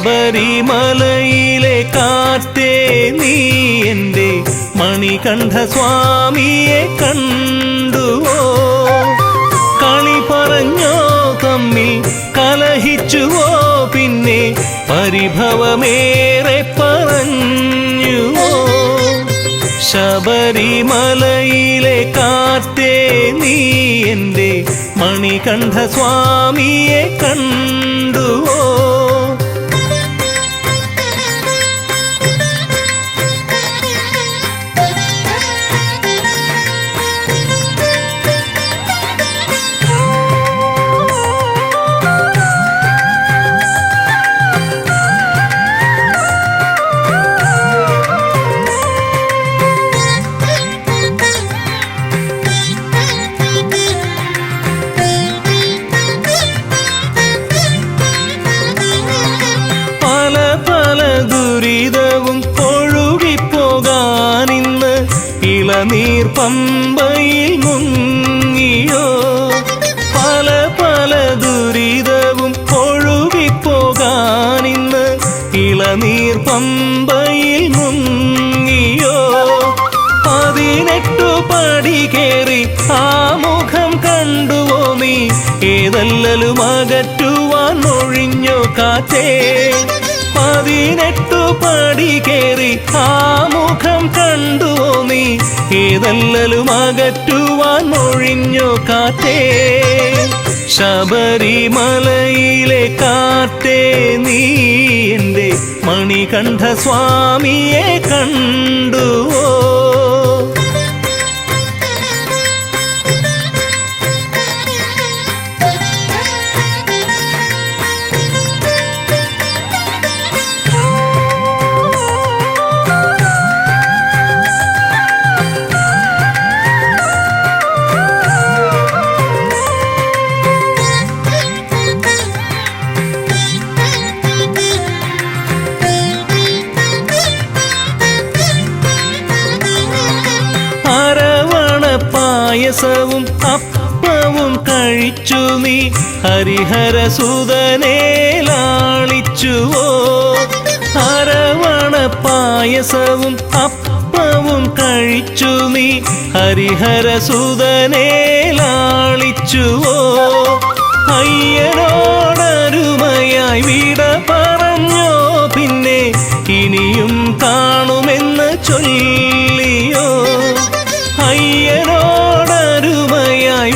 ശബരിമലയിലെ കാറ്റേ നീ എൻ്റെ മണികണ്ഠ സ്വാമിയെ കണ്ടുവോ? കളി പറഞ്ഞോ തമ്മിൽ കലഹിച്ചുവോ? പിന്നെ പരിഭവമേറെ പറഞ്ഞുവോ? ശബരിമലയിലെ കാറ്റേ നീ എൻ്റെ മണികണ്ഠ സ്വാമിയെ കണ്ടുവോ? ഇളനീർ പമ്പയിൽ മുങ്ങിയോ? പല പല ദുരിതവും ഒഴുകിപ്പോകാനിന്ന് ഇളനീർ പമ്പയിൽ മുങ്ങിയോ? 18 പടി കേറി ആ മുഖം കണ്ടുവോ നീ? ഏതല്ലലും അകറ്റുവാൻ ഒഴിഞ്ഞോ കാറ്റേ? 18 പടി കേറി ആ മുഖം കണ്ടുവോ നീ? ഏതല്ലലും അകറ്റുവാൻ ഒഴിഞ്ഞോ കാറ്റേ? ശബരിമലയിലെ കാറ്റേ നീ എൻ്റെ മണികണ്ഠ സ്വാമിയെ കണ്ടുവോ? പായസവും അപ്പവും കഴിച്ചു നീ ഹരിഹരസുതനെ ലാളിച്ചുവോ? അരവണ പായസവും അപ്പവും കഴിച്ചു നീ ഹരിഹരസുതനെ ലാളിച്ചുവോ? അയ്യനോടരുമയായി വിട പറഞ്ഞോ? പിന്നെ ഇനിയും കാണുമെന്ന് ചൊല്ലിയോ? അയ്യനോടരുമയായി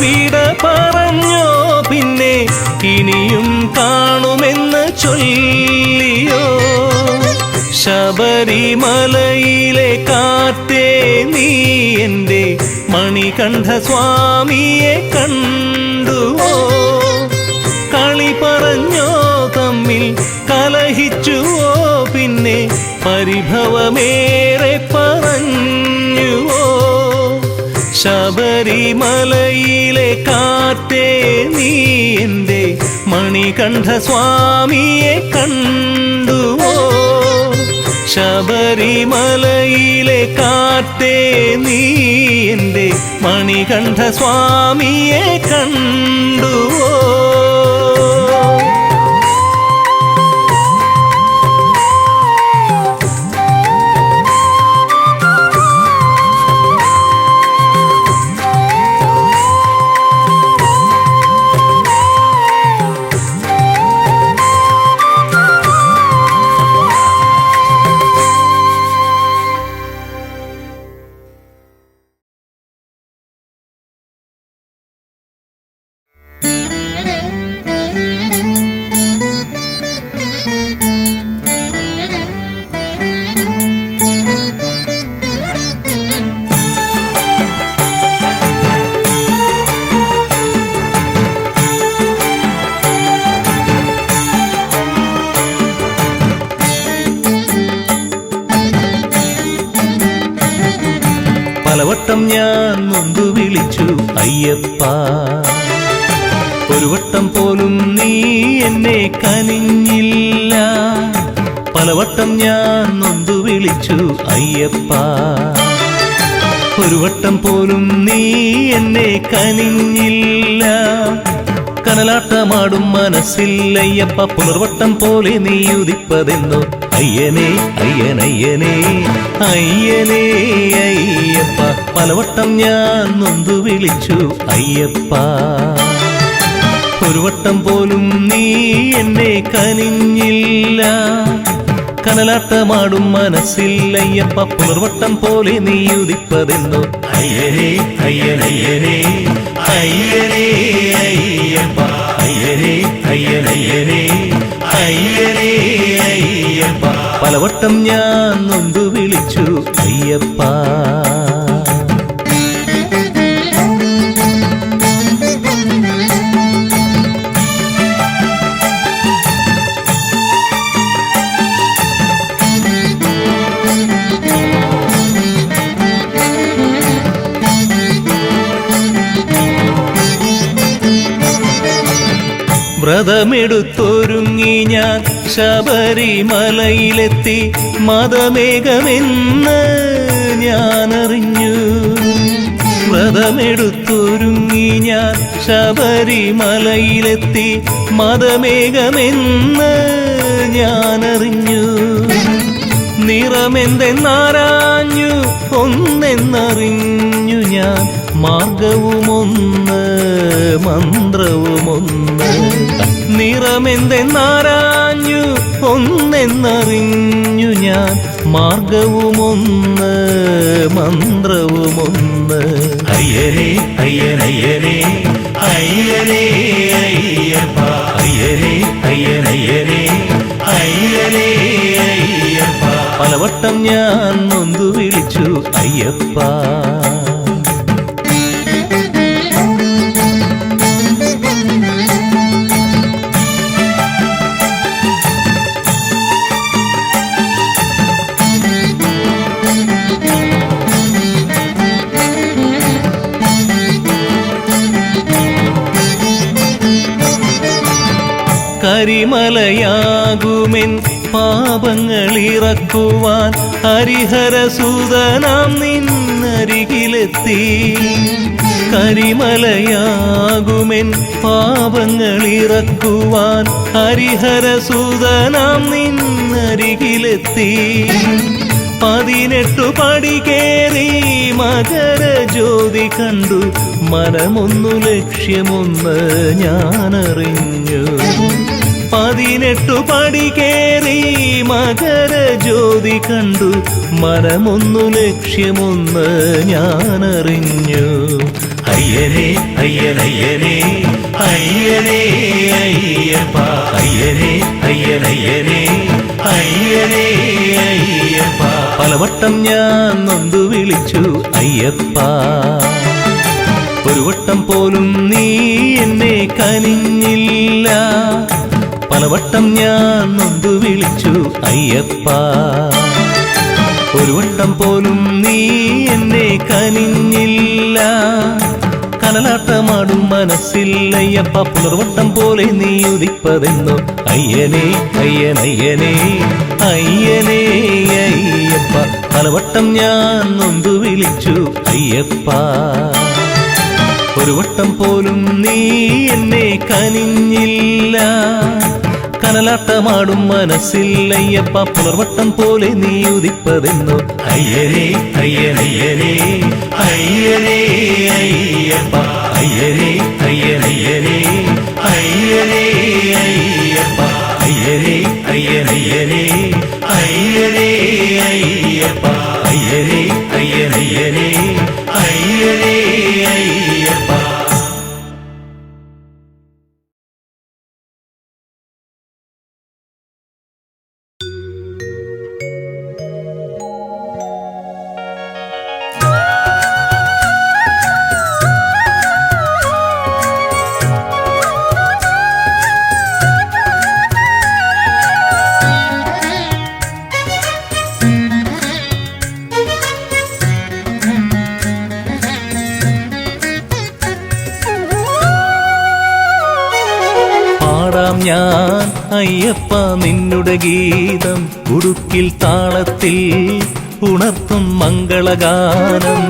വിട പറഞ്ഞോ? പിന്നെ ഇനിയും കാണുമെന്ന് ചൊല്ലിയോ? ശബരിമലയിലെ കാറ്റേ നീ എൻ്റെ മണികണ്ഠ സ്വാമിയെ കണ്ടുവോ? കളി പറഞ്ഞോ തമ്മിൽ കലഹിച്ചുവോ? പിന്നെ പരിഭവമേറെ പറഞ്ഞുവോ? ശബരിമലയിലെ കാറ്റേ നീ എൻ്റെ മണികണ്ഠ സ്വാമിയെ കണ്ടുവോ? ശബരിമലയിലെ കാറ്റേ നീ എൻ്റെ മണികണ്ഠ സ്വാമിയെ കണ്ടുവോ? പലവട്ടം ഞാൻ നൊന്തു വിളിച്ചു അയ്യപ്പ, ഒരു വട്ടം പോലും നീ എന്നെ കനിഞ്ഞില്ല. പലവട്ടം ഞാൻ നൊന്തു വിളിച്ചു അയ്യപ്പ, ഒരു വട്ടം പോലും നീ എന്നെ കനിഞ്ഞില്ല. കനലാട്ടമാടും മനസ്സിൽ അയ്യപ്പ പുലർവട്ടം പോലെ നീ ഉദിപ്പതെന്നോ അയ്യനേ അയ്യനയ്യനേ അയ്യനേ അയ്യപ്പ പലവട്ടം ഞാൻ നൊന്തു വിളിച്ചു അയ്യപ്പ ഒരു വട്ടം പോലും നീ എന്നെ കനിഞ്ഞില്ല കനലാട്ടമാടും മനസ്സിൽ അയ്യപ്പ പുലർവട്ടം പോലെ നീ ഉദിപ്പതെന്നോ അയ്യനേ അയ്യനയ്യനേ അയ്യനേ അയ്യപ്പ അയ്യനേ അയ്യനയ്യനേ അയ്യനേ അയ്യപ്പ പലവട്ടം ഞാൻ നൊന്തു വിളിച്ചു അയ്യപ്പ വ്രതമെടുത്തൊരുങ്ങി ഞാൻ ശബരിമലയിലെത്തി മതമേഘമെന്ന് ഞാനറിഞ്ഞു വ്രതമെടുത്തൊരുങ്ങി ഞാൻ ശബരിമലയിലെത്തി മതമേഘമെന്ന് ഞാനറിഞ്ഞു നിറമെന്തെന്നാരാഞ്ഞു ഒന്നെന്നറിഞ്ഞു ഞാൻ മാർഗവുമൊന്ന് മന്ത്രവുമൊന്ന് നിറമെന്തെന്നാരാഞ്ഞു ഒന്നെന്നറിഞ്ഞു ഞാൻ മാർഗവുമൊന്ന് മന്ത്രവുമൊന്ന് അയ്യനേ അയ്യനയ്യനേ അയ്യനേ അയ്യപ്പ അയ്യനേ അയ്യനയ്യനേ അയ്യനേ അയ്യപ്പ പലവട്ടം ഞാൻ നൊന്തു വിളിച്ചു അയ്യപ്പ കരിമലയാകുമെൻ പാപങ്ങളിറക്കുവാൻ ഹരിഹരസൂതനാം നിന്നരികിലെത്തി കരിമലയാകുമെൻ പാപങ്ങളിറക്കുവാൻ ഹരിഹരസൂതനാം നിന്നരികിലെത്തി 18 പടി കേറി മകരജ്യോതി കണ്ടു മനമൊന്നു ലക്ഷ്യമൊന്ന് ഞാനറിഞ്ഞു 18 പടി കേറി മകരജ്യോതി കണ്ടു മനമൊന്നു ലക്ഷ്യമൊന്ന് ഞാനറിഞ്ഞു അയ്യനേ അയ്യനയ്യനേ അയ്യനേ അയ്യപ്പ അയ്യനേ അയ്യനയ്യനേ അയ്യനേ അയ്യപ്പ പലവട്ടം ഞാൻ നൊന്തു വിളിച്ചു അയ്യപ്പ ഒരു വട്ടം പോലും നീ എന്നെ കനിഞ്ഞില്ല പലവട്ടം ഞാൻ നൊന്തു വിളിച്ചു അയ്യപ്പ ഒരു വട്ടം പോലും നീ എന്നെ കനിഞ്ഞില്ല കനലാട്ടമാടും മനസ്സിൽ അയ്യപ്പ പുലർവട്ടം പോലെ നീ ഉദിപ്പതെന്നോ അയ്യനേ അയ്യനയ്യനേ അയ്യനേ അയ്യപ്പ പലവട്ടം ഞാൻ നൊന്തു വിളിച്ചു അയ്യപ്പ ഒരു വട്ടം പോലും നീ എന്നെ കനിഞ്ഞില്ല കനലാട്ടമാടും മനസ്സിൽ അയ്യപ്പ പുലർവട്ടം പോലെ നീ ഉദിപ്പതെന്നോ അയ്യനേ അയ്യനയ്യനേ അയ്യനേ അയ്യപ്പ അയ്യനേ അയ്യനയ്യനേ അയ്യനേ അയ്യപ്പ അയ്യനേ അയ്യനയ്യനേ അയ്യനേ അയ്യപ്പ അയ്യനേ അയ്യനയ്യനേ അയ്യനേ അയ്യപ്പ ഞാൻ അയ്യപ്പ നിന്നുടെ ഗീതം ഉടുക്കിൽ താളത്തിൽ ഉണർത്തും മംഗളഗാനം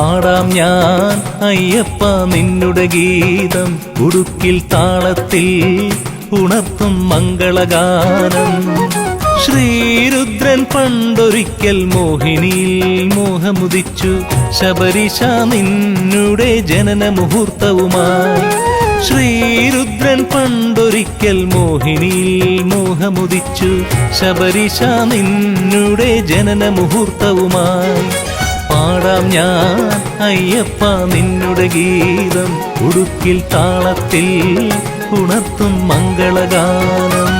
പാടാം ഞാൻ അയ്യപ്പ നിന്നുടെ ഗീതം ഉടുക്കിൽ താളത്തിൽ ഉണർത്തും മംഗളഗാനം. ശ്രീരുദ്രൻ പണ്ടൊരിക്കൽ മോഹിനിയിൽ മോഹമുദിച്ചു ശബരിശ നിന്നുടെ ജനന മുഹൂർത്തവുമായി. ശ്രീരുദ്രൻ പണ്ടൊരിക്കൽ മോഹിനിയിൽ മോഹമുദിച്ചു ശബരിശ നിന്നുടെ ജനന മുഹൂർത്തവുമായി. പാടാം ഞാൻ അയ്യപ്പ നിന്നുടെ ഗീതം ഉടുക്കിൽ താളത്തിൽ ഉണർത്തും മംഗളഗാനം.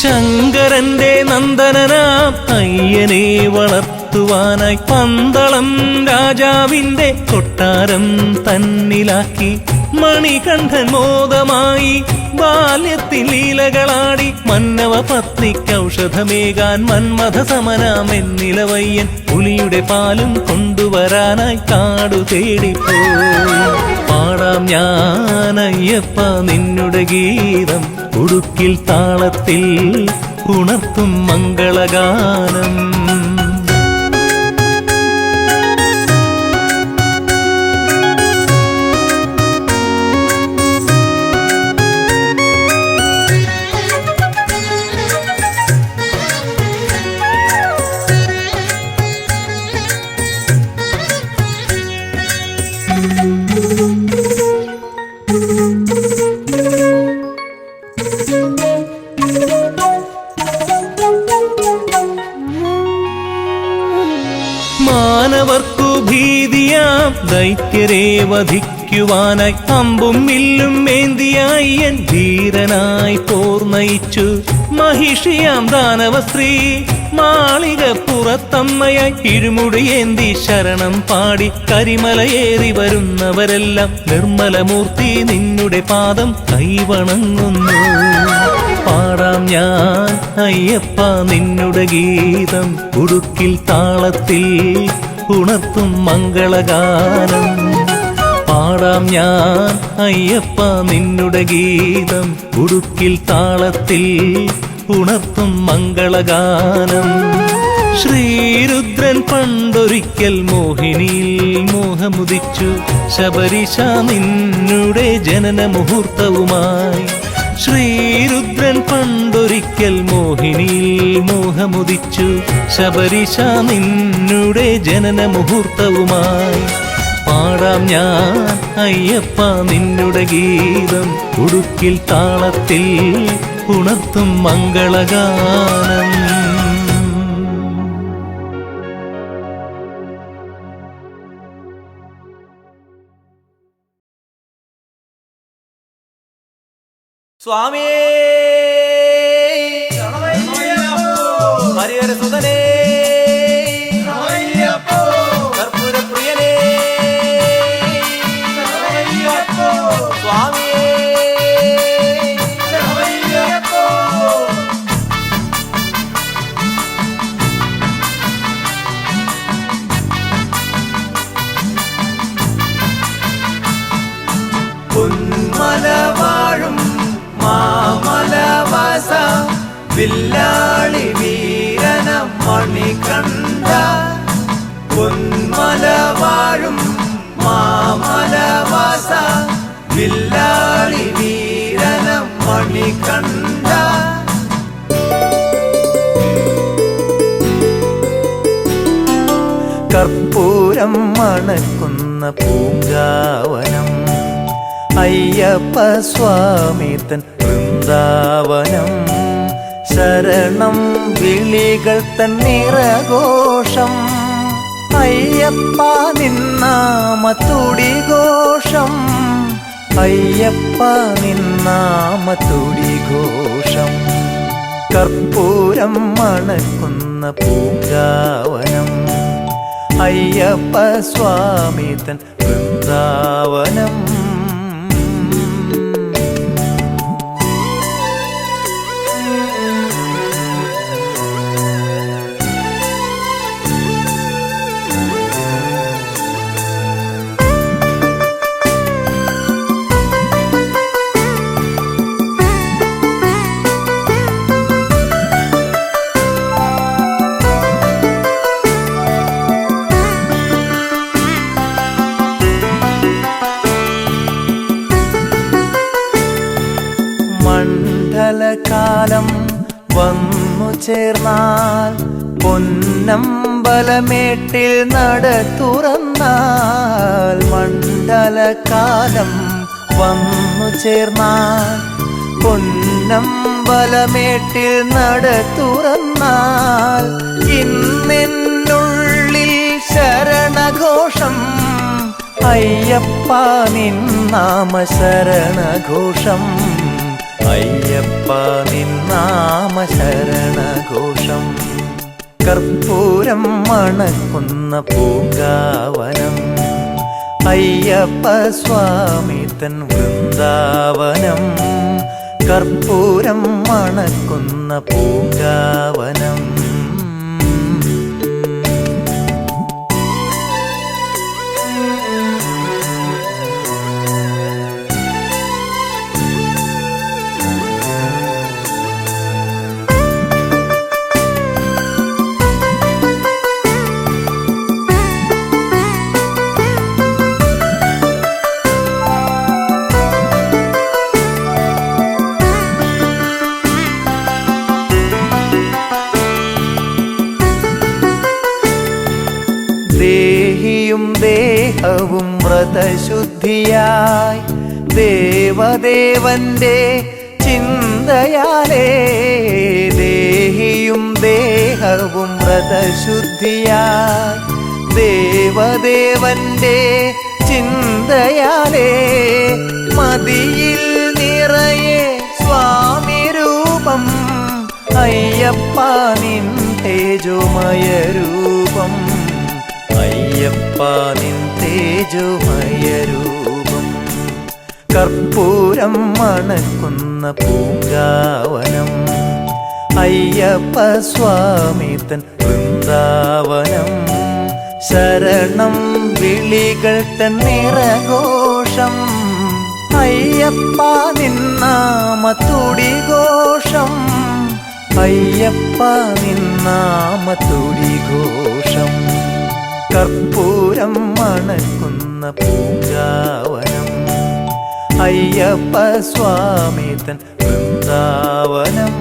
ശങ്കരന്റെ നന്ദനനാം അയ്യനെ വളർത്തുവാനായി പന്തളം രാജാവിന്റെ കൊട്ടാരം തന്നിലാക്കി മണികണ്ഠൻ മോദമായി ബാല്യത്തിൽ ലീലകളാടി. മന്നവ പത്നിക്കൗഷധമേകാൻ മന്മഥ സമനാമെന്നിലവയ്യൻ പുലിയുടെ പാലും കൊണ്ടുവരാനായി കാടു തേടിപ്പോയി. പാടാം ഞാൻ അയ്യപ്പ നിന്നുടെ ഗീതം ഉടുക്കിൽ താളത്തിൽ ഉണർത്തും മംഗളഗാനം. മാനവർക്കു ഭീതിയാം ദൈത്യരെ വധിക്കുവാനായി അമ്പും വില്ലും മേന്തിയായി എൻ ധീരനായി പോർ നയിച്ചു. മഹിഷിയാം ദാനവ സ്ത്രീ മാളിക പുറത്തമ്മയായി ഇരുമുടിയേന്തി ശരണം പാടി കരിമലയേറി വരുന്നവരെല്ലാം നിർമ്മലമൂർത്തി നിന്നുടെ പാദം കൈവണങ്ങുന്നു. പാടാം ഞാൻ അയ്യപ്പ നിന്നുടെ ഗീതം ഉടുക്കിൽ താളത്തിൽ ഉണർത്തും മംഗളഗാനം. പാടാം ഞാൻ അയ്യപ്പ നിന്നുടെ ഗീതം ഉടുക്കിൽ താളത്തിൽ ഉണർത്തും മംഗളഗാനം. ശ്രീരുദ്രൻ പണ്ടൊരിക്കൽ മോഹിനിയിൽ മോഹമുദിച്ചു ശബരിശ നിന്നുടെ ജനന മുഹൂർത്തവുമായി. ശ്രീരുദ്രൻ പണ്ടൊരിക്കൽ മോഹിനിയിൽ മോഹമുദിച്ചു ശബരിശ നിന്നുടെ ജനന മുഹൂർത്തവുമായി. പാടാം ഞാൻ അയ്യപ്പ നിന്നുടെ ഗീതം ഉടുക്കിൽ താളത്തിൽ ഉണർത്തും മംഗളഗാനം. സ്വാമിയേ ഹരിഹര സുതനേ കർപ്പൂരപ്രിയനേ സ്വാമിയേ പൊന്മലവാഴും മാമലവാസ വില്ലാളി വീരന മണികണ്ഠ. പൊന്മലവാഴും മാമലവാസ വില്ലാളി വീരന മണികണ്ഠ. കർപ്പൂരം മണക്കുന്ന പൂങ്കാവനം അയ്യപ്പ സ്വാമി തൻ വൃന്ദാവനം. ശരണം വിളികൾ തൻ നിറഘോഷം അയ്യപ്പ നിന്നാമത്തുടി ഘോഷം. അയ്യപ്പ നിന്നാമത്തുടി ഘോഷം. കർപ്പൂരം മണക്കുന്ന പൂങ്കാവനം അയ്യപ്പ സ്വാമി തൻ വൃന്ദാവനം. മണ്ഡലകാലം വന്നു ചേർന്നാൽ പൊന്നമ്പലമേട്ടിൽ നട തുറന്നാൽ. മണ്ഡലകാലം വന്നു ചേർന്നാൽ പൊന്നമ്പലമേട്ടിൽ നട തുറന്നാൽ. ഇന്നെന്നുള്ളിൽ ശരണഘോഷം അയ്യപ്പ നിൻ നാമ ശരണഘോഷം. അയ്യപ്പ നിൻ നാമ ശരണഘോഷം. കർപ്പൂരം മണക്കുന്ന പൂങ്കാവനം അയ്യപ്പ സ്വാമി തൻ വൃന്ദാവനം. കർപ്പൂരം മണക്കുന്ന പൂങ്കാവനം. ദേഹിയും ദേഹവും വ്രതശുദ്ധിയായി ദേവദേവന്റെ ചിന്തയാലേ. ദേഹിയും ദേഹവും വ്രതശുദ്ധിയായി ദേവദേവന്റെ ചിന്തയാലേ. മതിയിൽ നിറയെ സ്വാമി രൂപം അയ്യപ്പ നിൻ തേജോമയ രൂപം. അയ്യപ്പ നിൻ തേജോമയ രൂപം. കർപ്പൂരം മണക്കുന്ന പൂങ്കാവനം അയ്യപ്പ സ്വാമി തൻ വൃന്ദാവനം. ശരണം വിളികൾ തൻ നിറഘോഷം അയ്യപ്പ നിൻ നാമ തുടിഘോഷം. അയ്യപ്പ നിൻ നാമ തുടിഘോഷം. കർപ്പൂരം മണക്കുന്ന പൂങ്കാവനം അയ്യപ്പ സ്വാമി തൻ വൃന്ദാവനം.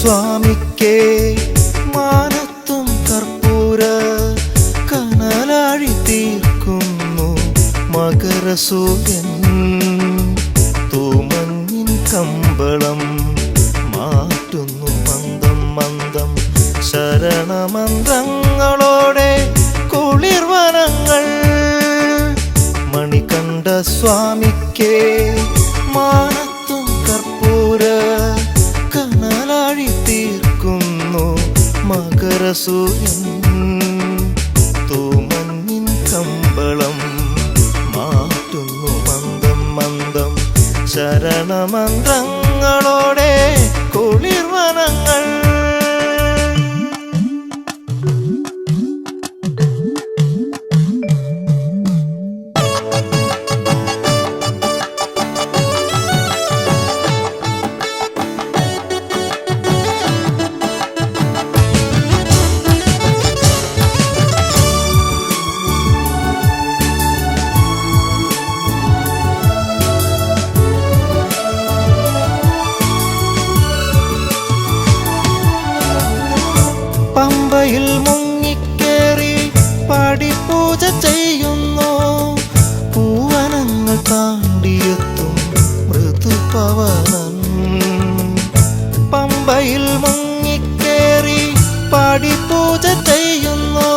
സ്വാമിക്കേ മാനത്തും കർപ്പൂര കനലാഴി തീർക്കുന്നു മകരസൂര്യൻ. തൂമഞ്ഞിൻ കമ്പളം മാറ്റുന്നു മന്ദം മന്ദം ശരണമന്ത്രങ്ങളോടെ കുളിർവനങ്ങൾ. മണികണ്ഠ സ്വാമിക്കേ മാനത്തും കർപ്പൂര കനലാഴി തീർക്കുന്നു മകരസൂര്യൻ. തൂമഞ്ഞിൻ കമ്പളം മാറ്റുന്നു മന്ദം മന്ദം ശരണമന്ത്രങ്ങളോടെ കുളിർവനങ്ങൾ. പമ്പയിൽ മുങ്ങിക്കേറി പടിപൂജ ചെയ്യുന്നു. പൂവനങ്ങൾ താണ്ടിയെത്തും മൃദുപവനൻ. പമ്പയിൽ മുങ്ങിക്കേറി പടിപൂജ ചെയ്യുന്നു.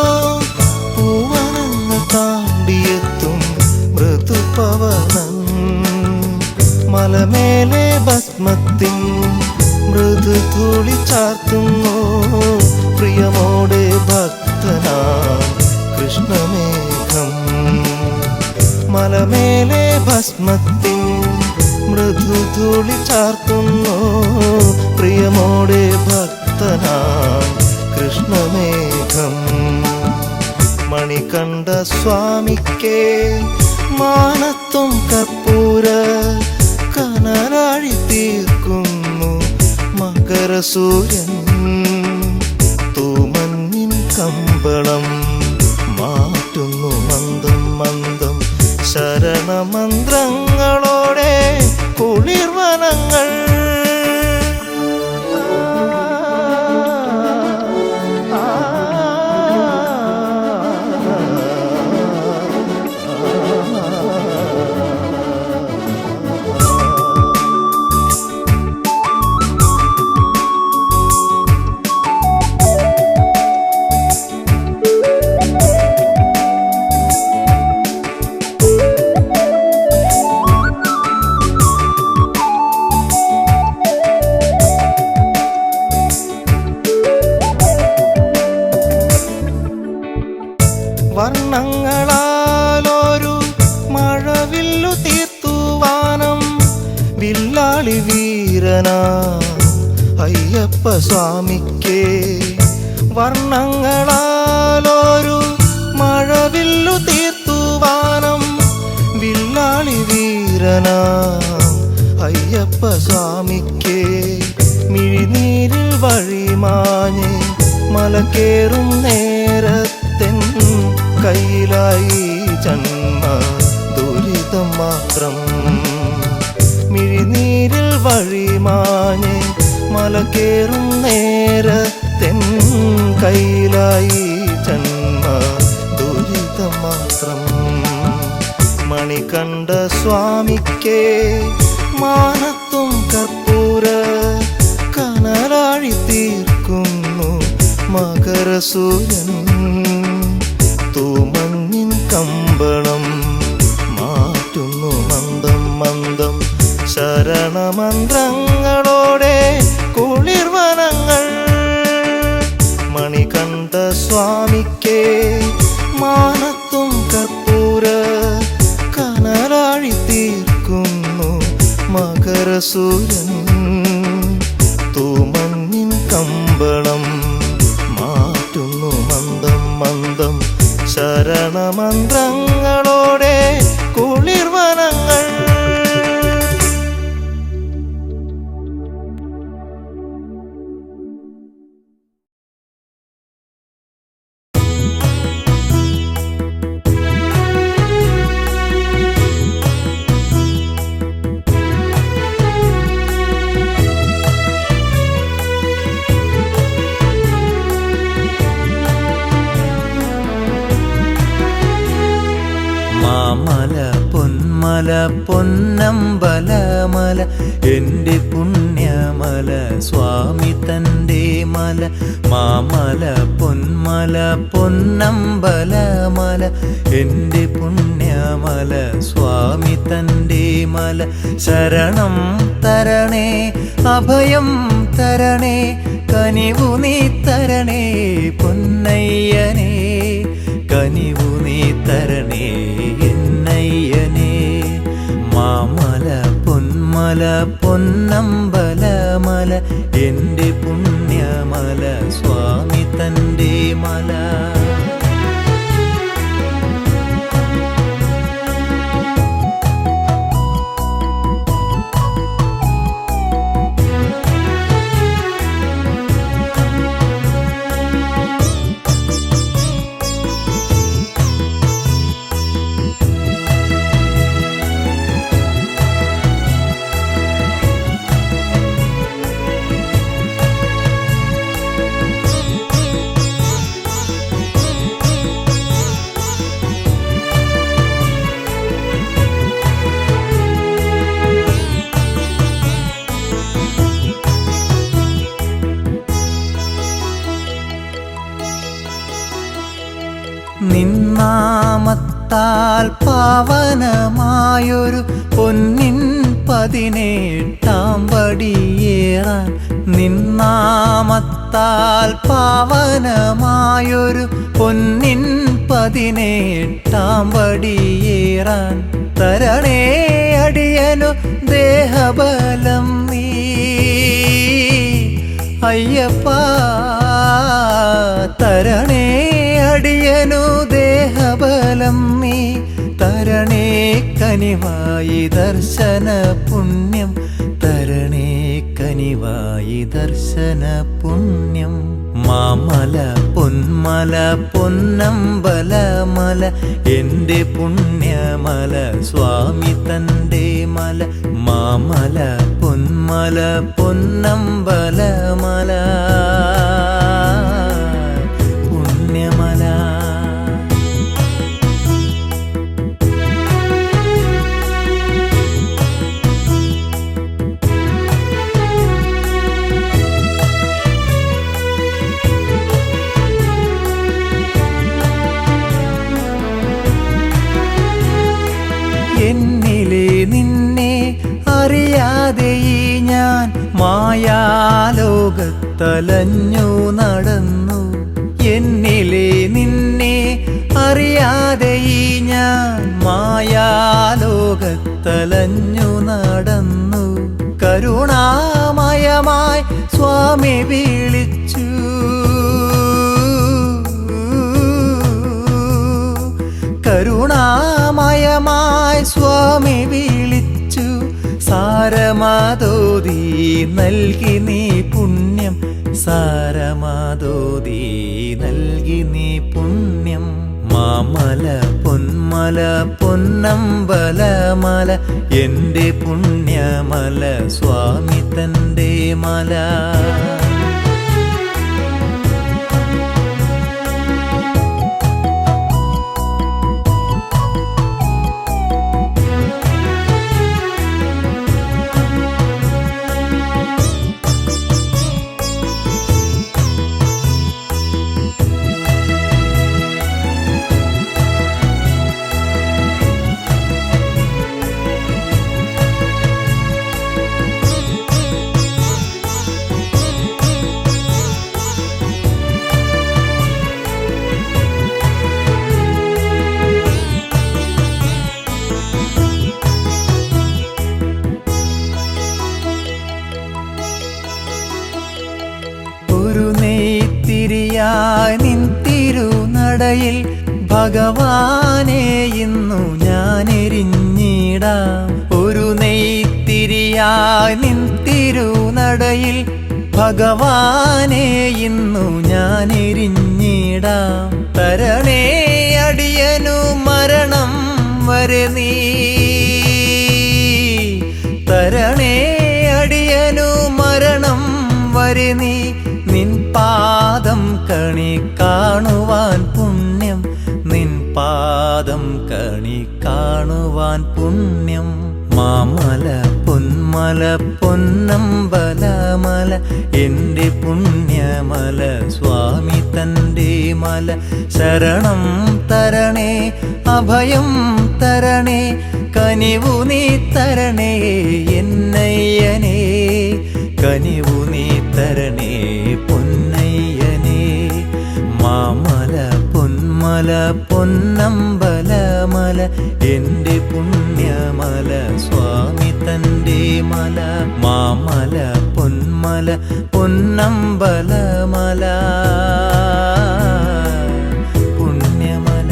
പൂവനങ്ങൾ താണ്ടിയെത്തും മൃദുപവനൻ. മലമേലെ ഭസ്മത്തിൻ മൃദുധൂളി ചാർത്തുന്നു. പ്രിയമോടെ ഭക്തനാ കൃഷ്ണമേഘം. മലമേലെ ഭസ്മത്തിൻ മൃദുധൂളി ചാർത്തുന്നു. പ്രിയമോടെ ഭക്തനാ കൃഷ്ണമേഘം. മണികണ്ഠ സ്വാമിക്കേ മാനത്തും കർപ്പൂര കനലാഴി തീർക്കുന്നു മകരസൂര്യൻ. തൂമഞ്ഞിൻ കമ്പളം മാറ്റുന്നു മന്ദം മന്ദം. ശരണമന്ത്രങ്ങളോടെ കുളിർവനങ്ങൾ. വർണ്ണങ്ങളാലൊരു മഴവില്ലു തീർത്തുവാനം. വില്ലാളി വീരനാ അയ്യപ്പ സ്വാമിക്കേ. വർണ്ണങ്ങളാലൊരു മഴവില്ലു തീർത്തുവാനം. വില്ലാളി വീരനാ അയ്യപ്പ സ്വാമിക്കേ. മിഴിനീരിൽ വഴിമാഞ്ഞ് മലകേറും നേരത്തെൻ കയ്യിലായി ജന്മ ദുരിതം മാത്രം. മിഴിനീരിൽ വഴിമാഞ്ഞ് മലകേറും നേരത്തെൻ കയ്യിലായി ജന്മ ദുരിതം മാത്രം. മണികണ്ഠ സ്വാമിക്കേ മാനത്തും കർപ്പൂര കനലാഴി തീർക്കുന്നു മകരസൂര്യൻ. തൂമഞ്ഞിൻ കമ്പളം മാറ്റുന്നു മന്ദം മന്ദം. ശരണമന്ത്രങ്ങളോടെ കുളിർവനങ്ങൾ. മണികണ്ഠ സ്വാമിക്കേ മാനത്തും കർപ്പൂര കനലാഴി തീർക്കുന്നു മകരസൂര്യൻ. തൂമഞ്ഞിൻ കമ്പളം മാറ്റുന്നു മന്ദം മന്ദം. ശരണമന്ത്രങ്ങളോടെ കുളിർവനങ്ങൾ. മാമല പൊന്മല പൊന്നമ്പലമല എൻ്റെ പുണ്യമല സ്വാമി തൻ്റെ മല. മാമല പൊന്മല പൊന്നമ്പലമല എൻ്റെ പുണ്യമല സ്വാമി തൻ്റെ മല. ശരണം തരണേ അഭയം തരണേ കനിവു നീ തരണേ പൊന്നയ്യനേ. കനിവു നീ തരണേ എന്നയ്യനേ. മാമല പൊന്മല പൊന്നമ്പലമല എൻ്റെ പുണ്യമല സ്വാമി തൻ്റെ മല. നാമത്താൽ പാവനമായൊരു പൊന്നിൻ 18 പടിയേറാൻ നിന്നാമത്താൽ പാവനമായൊരു പൊന്നിൻ 18 പടിയേറാൻ തരണേ അടിയനു ദേഹബലം നീ അയ്യപ്പ തരണേ അടിയനു ദേഹബലം നീ തരണേ കനിവായി ദർശന പുണ്യം തരണേ കനിവായി ദർശന പുണ്യം മാമല പൊന്മല പൊന്നമ്പലമല എൻ്റെ പുണ്യമല സ്വാമി തൻ്റെ മല മാമല പൊന്മല പൊന്നമ്പലമല പുണ്യമല എന്നിലെ നിന്നെ അറിയാതെ ഈ ഞാൻ മായാലോകത്തലഞ്ഞു നടന്നു എന്നിലെ നിന്നെ അറിയാതെ ഈ ഞാൻ മായാലോകത്തലഞ്ഞു നടന്നു കരുണാമയമായി സ്വാമി വിളിച്ചു കരുണാമയമായി സ്വാമി വിളിച്ചു സാരമാതോതി നൽകി നീ പുണ്യം സാരമാതോതി നൽകി നീ പുണ്യം മാമല പൊന്മല പൊന്നമ്പലമല എൻ്റെ പുണ്യമല സ്വാമി തൻ്റെ മല നിൻ തിരുനടയിൽ ഭഗവാനെ ഇന്നു ഞാനെരിഞ്ഞിടാം ഒരു നെയ്ത്തിരിയായി നിൻ തിരുനടയിൽ ഭഗവാനെ ഇന്നു ഞാനെരിഞ്ഞിടാം തരണേ അടിയനു മരണം വരെ നീ തരണേ അടിയനു മരണം വരെ നീ നിൻ പാദം കണി കാണുവാൻ പുണ്യം നിൻ പാദം കണി കാണുവാൻ പുണ്യം മാമല പൊന്മല പൊന്നമ്പലമല എൻ്റെ പുണ്യമല സ്വാമി തൻ്റെ മല ശരണം തരണേ അഭയം തരണേ കനിവു നീ തരണേ എന്നയ്യനേ കനിവു നീ തരണേ പൊന്നയ്യനേ മാമല പൊന്മല പൊന്നമ്പലമല എൻ്റെ പുണ്യമല സ്വാമി തൻ്റെ മല മാമല പൊന്മല പൊന്നമ്പലമല പുണ്യമല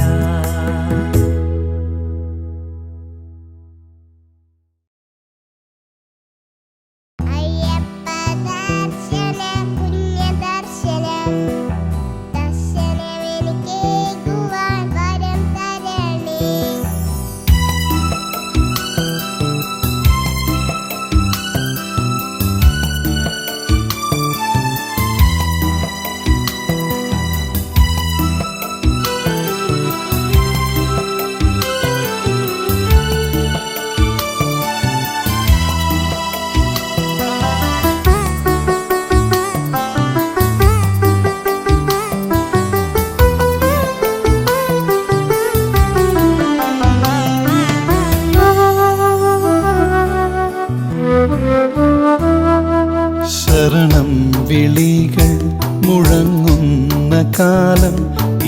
ശരണം വിളികൾ മുഴങ്ങുന്ന കാലം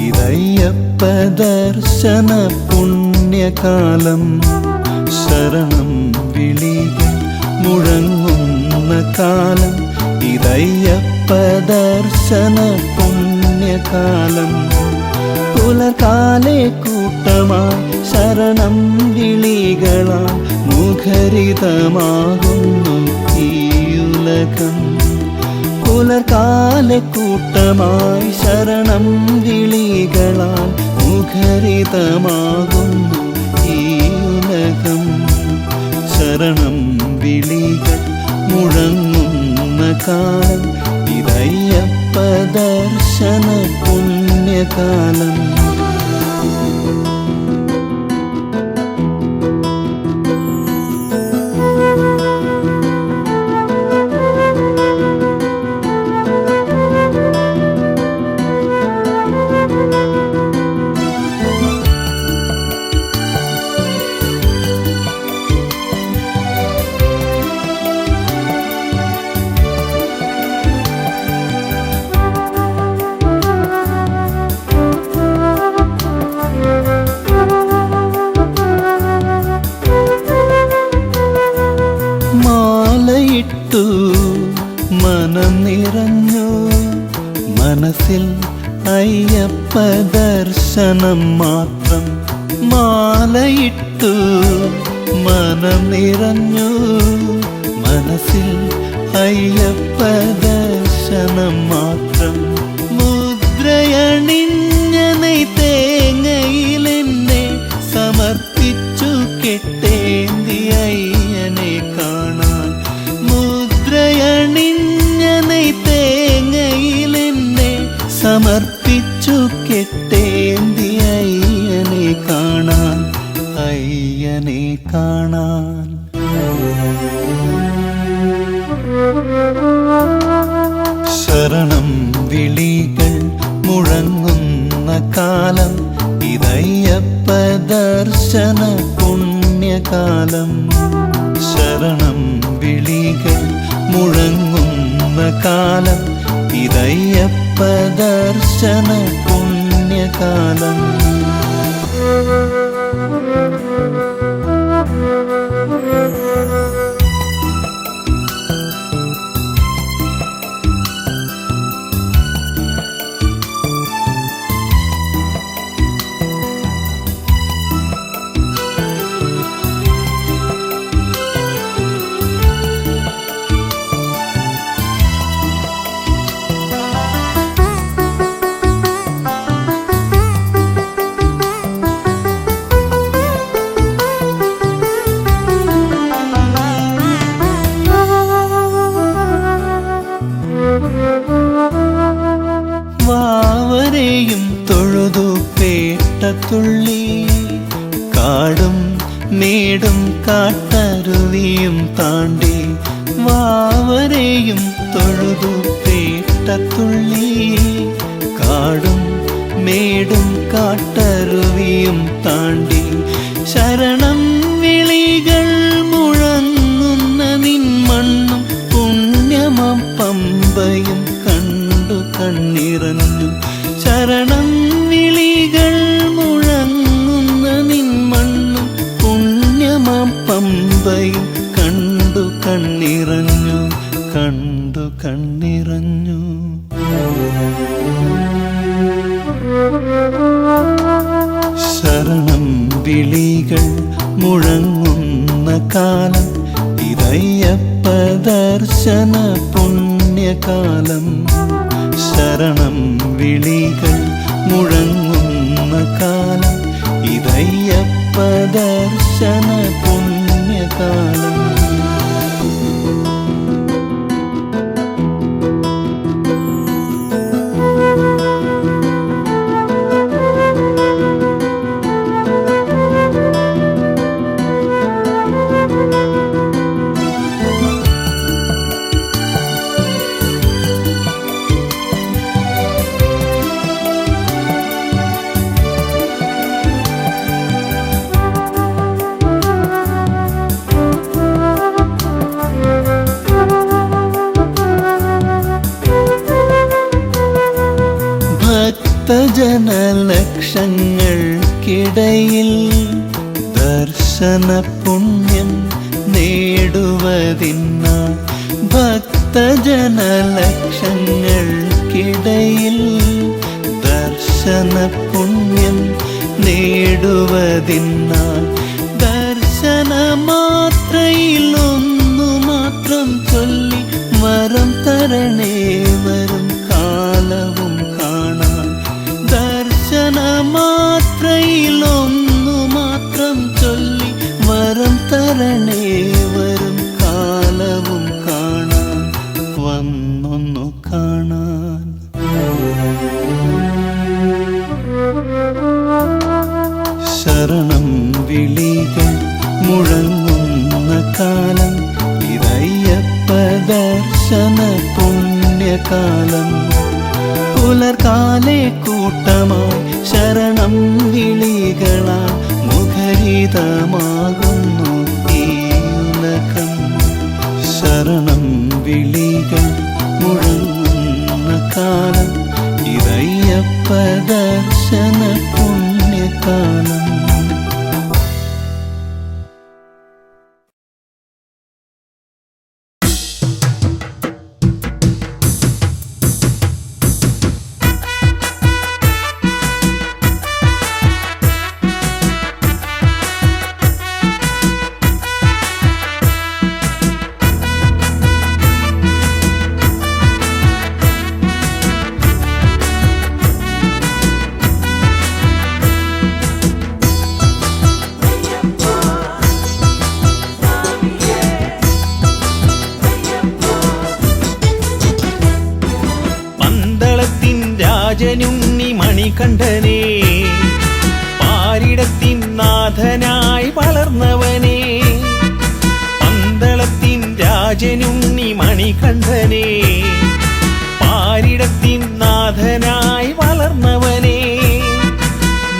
ഇതയ്യപ്പ ദർശന പുണ്യകാലം. ശരണം വിളികൾ മുഴങ്ങുന്ന കാലം ഇതയ്യപ്പ ദർശന പുണ്യകാലം. പുലർകാലെ കൂട്ടമായി ശരണം വിളികളാൽ മുഖരിതമാകുന്നു ഈ ഉലകം. പുലർകാലെ കൂട്ടമായി ശരണം വിളികളാൽ മുഖരിതമാകുന്നു ഈ ഉലകം. ശരണം വിളികൾ മുഴങ്ങുന്ന കാലം ഇതയ്യപ്പ ദർശന പുണ്യകാലം. മാലയിട്ടു മനം നിറഞ്ഞു മനസ്സിൽ അയ്യപ്പ ദർശനം മാത്രം. മാലയിട്ടു മനം നിറഞ്ഞു മനസ്സിൽ അയ്യപ്പ ദർശനം മാത്രം. മുദ്രയണിഞ്ഞ തേങ്ങയിലെന്നെ സമർപ്പിച്ചു കെട്ടേന്തി അയ്യനെ കാണാൻ. മുദ്രയണിഞ്ഞ തേങ്ങയിലെന്നെ സമർപ്പിച്ചു കെട്ടേന്തി അയ്യനെ കാണാൻ. അയ്യനെ കാണാൻ. ശരണം വിളികൾ മുഴങ്ങുന്ന കാലം ഇതയ്യപ്പ ദർശന പുണ്യകാലം. ശരണം വിളികൾ മുഴങ്ങുന്ന കാലം ഇതയ്യപ്പ ദർശന പുണ്യകാലം. വാവരെയും തൊഴുതു പേട്ടത്തുള്ളി കാടും മേടും കാട്ടരുവിയും താണ്ടി. വാവരെയും തൊഴുതു പേട്ടത്തുള്ളി കാടും മേടും കാട്ടരുവിയും താണ്ടി. ശരണം വിളികൾ മുഴങ്ങുന്ന നിൻമണ്ണും പുണ്യമം പമ്പയും കണ്ടു കണ്ണിറഞ്ഞു. ശരണം വിളികൾ മുഴങ്ങുന്ന നിൻമണ്ണും പുണ്യമം പമ്പയും കണ്ടു കണ്ണിറഞ്ഞു. കണ്ടു കണ്ണിറഞ്ഞു. ശരണം വിളികൾ മുഴങ്ങുന്ന കാലം ഇതയ്യപ്പ ദർശന പുണ്യകാലം. ശരണം വിളികൾ മുഴങ്ങുന്ന കാലം ഇതയ്യപ്പ ദർശന പുണ്യകാലം. ഭക്തജനലക്ഷങ്ങൾക്കിടയിൽ ദർശന പുണ്യം നേടുവതിനായി ഭക്തജനലക്ഷങ്ങൾക്കിടയിൽ ദർശന പുണ്യം നേടുവതിനായി ദർശനമാത്രയിലൊന്നു മാത്രം ചൊല്ലി വരം തരണേ വരും കാലവും കാണാൻ ദർശനമാത്രയിലൊന്നു മാത്രം ചൊല്ലി വരം തരണേ വരും കാലവും കാണാൻ വന്നൊന്നു കാണാൻ ശരണം വിളികൾ മുഴങ്ങുന്ന കാലം ഇതയ്യപ്പ ദർശന പുണ്യകാലം പുലർകാലെ കൂട്ടമായി ശരണം വിളികളാ മുഖരിതമാകുന്നു ഈ ഉലകം ശരണം വിളികൾ മുഴങ്ങുന്ന കാലം ഇതയ്യപ്പ ദർശന പുണ്യകാലം രാജനുണ്ണി മണികണ്ഠനേ പാരിടത്തിൻ നാഥനായി വളർന്നവനേ പന്തളത്തിൻ രാജനുണ്ണി മണികണ്ഠനേ പാരിടത്തിൻ നാഥനായി വളർന്നവനേ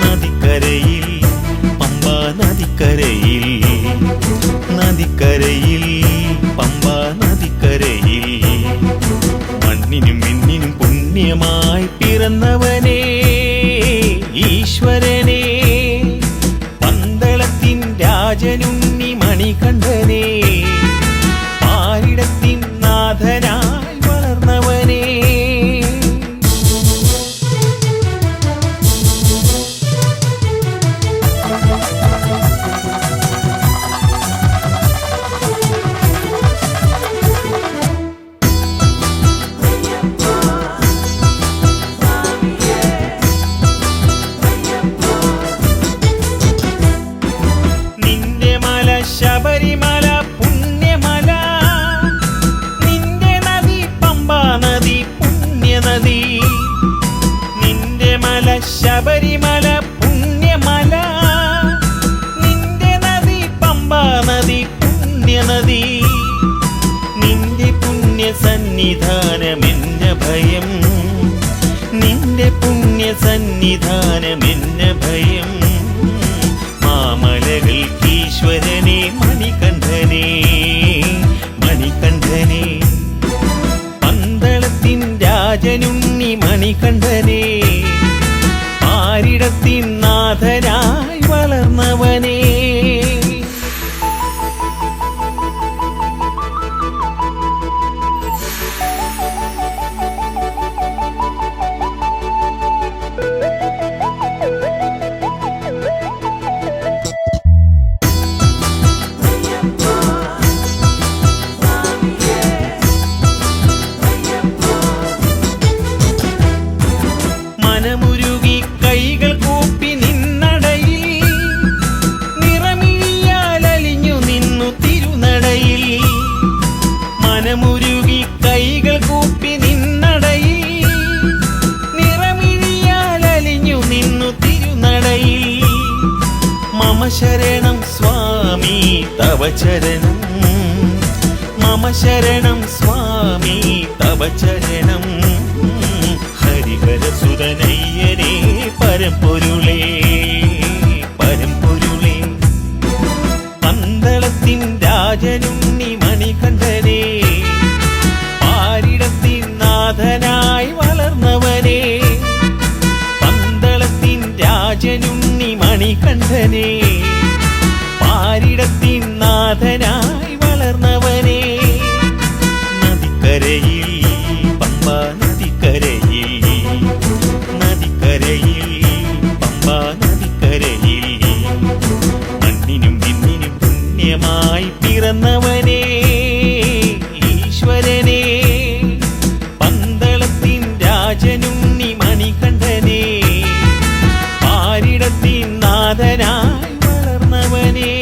നദിക്കരയിൽ പമ്പാ നദിക്കരയിൽ നദിക്കരയിൽ പമ്പാ നദിക്കരയിൽ മണ്ണിനും മിന്നിനും പുണ്യമായി പിറന്നവനേ ഈശ്വരനേ പന്തളത്തിൻ രാജനുണ്ണി മണികണ്ഠനേ പാരിടത്തിൻ നാഥനായി വളർന്നവനേ ശബരിമല പുണ്യമല നിന്റെ നദി പമ്പാ നദി പുണ്യനദി നിന്റെ മല ശബരിമല പുണ്യമല നിന്റെ നദി പമ്പാ നദി പുണ്യനദി നിന്റെ പുണ്യ സന്നിധാനമെന്ന ഭയം നിന്റെ പുണ്യ സന്നിധാനമെന്ന ഭയം മാമലകൾക്ക് ഈശ്വരനേ മണികണ്ഠനേ മണികണ്ഠനേ പന്തളത്തിൻ രാജനുണ്ണി മണികണ്ഠനേ പാരിടത്തിൻ നാഥനായി വളർന്നവനേ മനമുരുകി കൈകൾ കൂപ്പി നിന്നടയിൽ നിറമിഴിയാലലിഞ്ഞു നിന്നു തിരുനടയിൽ മനമുരുകി കൈകൾ കൂപ്പി നിന്നടയിൽ നിറമിഴിയാലലിഞ്ഞു നിന്നു തിരുനടയിൽ മമ ശരണം സ്വാമി തവ ചരണം മമ ശരണം സ്വാമി തവ ചരണം ഹരിഹരസുതനയ്യനേ പരമ്പൊരുളേ പരമ്പൊരുളേ പന്തളത്തിൻ രാജനുണ്ണി മണികണ്ഠനേ പാരിടത്തിൻ നാഥനായി വളർന്നവനേ പന്തള ഈശ്വരനെ, പാരിടത്തിൻ നാഥനായി വളർന്നവനെ, നദിക്കരയിൽ പമ്പ നദിക്കരയിൽ, നദിക്കരയിൽ പമ്പ നദിക്കരയിൽ, മണ്ണിനും വിണ്ണിനും പുണ്യമായി പിറന്നവനെ ഈശ്വരനെ, പന്തളത്തിൻ രാജനുണ്ണി മണികണ്ഠനെ, പാരിടത്തിൻ നാഥനായി വളർന്നവനെ.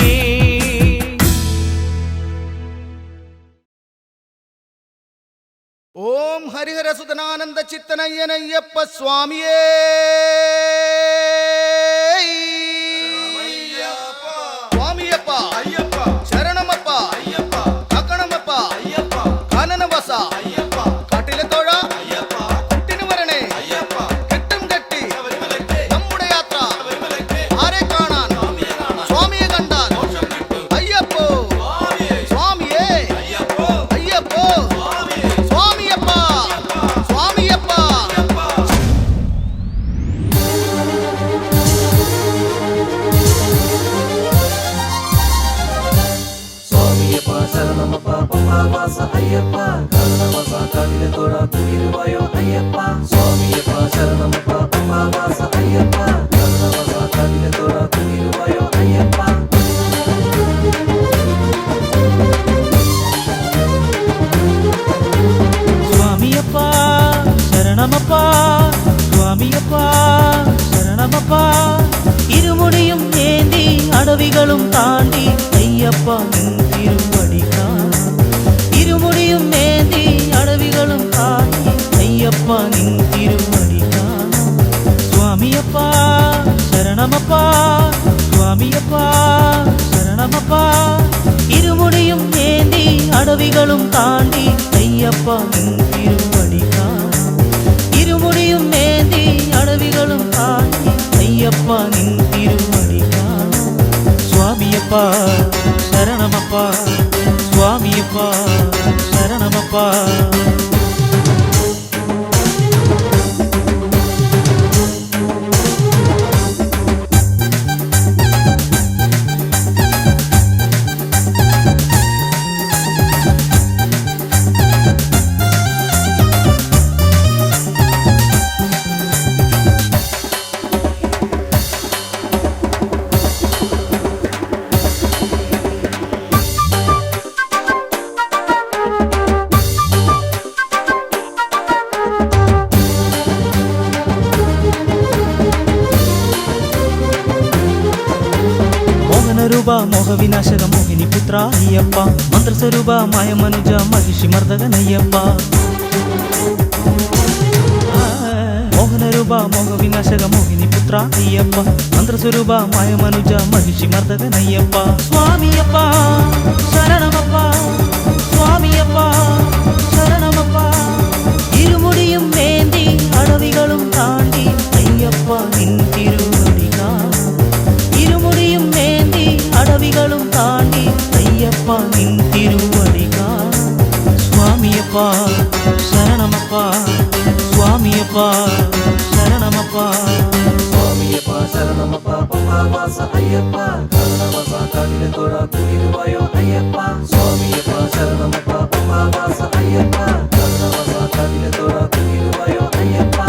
ഓം ഹരിഹരസുതനാനന്ദ ചിത്തനയ്യനയ്യപ്പ സ്വാമിയേ. സ്വാമിയപ്പ ശരണമപ്പ കക്കണമപ്പ കാനനവാസ കാട്ടിലെ തോഴ കുട്ടിന് വരണേ കെട്ടും കെട്ടി നമ്മുടെ യാത്ര ആരെ കാണാൻ സ്വാമിയെ കണ്ടാൽ അയ്യപ്പോ സ്വാമിയേ അയ്യപ്പോ സ്വാമിയപ്പ സ്വാമിയപ്പ. സ്വാമിയപ്പ ശരണമപ്പ പമ്പാവാസ അയ്യപ്പ കാരണവാസ കാവിലെ തോഴ കുളിരുവായോ അയ്യപ്പ. സ്വാമിയപ്പ ശരണമപ്പ പമ്പാവാസ അയ്യപ്പ കാരണവാസ കാവിലെ തോഴ കുളിരുവായോ അയ്യപ്പ. സ്വാമിയപ്പ ശരണമപ്പ, സ്വാമിയപ്പ ശരണമപ്പ, ഇരുമുടിയും ഏന്തി അടവികളും താണ്ടി അയ്യപ്പ നിൻ തിരുവടി കാണാം. ഇരുമുടിയും ഏന്തി അടവികളും താണ്ടി അയ്യപ്പ നിൻ തിരുവടി കാണാം. സ്വാമിയപ്പ ശരണമപ്പ, സ്വാമിയപ്പ ശരണമപ്പ, ഇരുമുടിയും ഏന്തി അടവികളും താണ്ടി അയ്യപ്പ നിൻ തിരുവടി കാണാം. ഇരുമുടിയും ഏന്തി അടവികളും താണ്ടി അയ്യപ്പ നിൻ തിരുവടി കാണാം. സ്വാമിയപ്പ ശരണമപ്പ, സ്വാമിയപ്പ ശരണമപ്പ. മോഹനരൂപ മോഹവിനാശക മോഹിനി പുത്ര അയ്യപ്പ, മന്ത്രസ്വരൂപ മായ മനുജ മഹിഷി മർദ്ദകനയ്യപ്പ. മോഹനരൂപ മോഹവിനാശക മോഹിനി പുത്ര അയ്യപ്പ, മന്ത്രസ്വരൂപ മായ മനുജ മഹിഷി മർദ്ദകനയ്യപ്പ. സ്വാമിയപ്പ ശരണമപ്പ, സ്വാമിയപ്പ ശരണമപ്പ, ഇരുമുടിയും ഏന്തി അടവികളും താണ്ടി അയ്യപ്പ നിൻ തിരുവടി കാണാം. ഇരുമുടിയും ഏന്തി അടവികളും താണ്ടി അയ്യപ്പ നിൻ തിരുവടി കാണാം. സ്വാമിയപ്പ ശരണമപ്പ, സ്വാമിയപ്പ ശരണമപ്പ. സ്വാമിയപ്പ ശരണമപ്പ പമ്പാവാസ അയ്യപ്പ കാരണവാസ കാവിലെ തോഴ കുളിരുവായോ അയ്യപ്പ. സ്വാമിയപ്പ ശരണമപ്പ പമ്പാവാസ അയ്യപ്പ കാരണവാസ കാവിലെ തോഴ കുളിരുവായോ അയ്യപ്പ.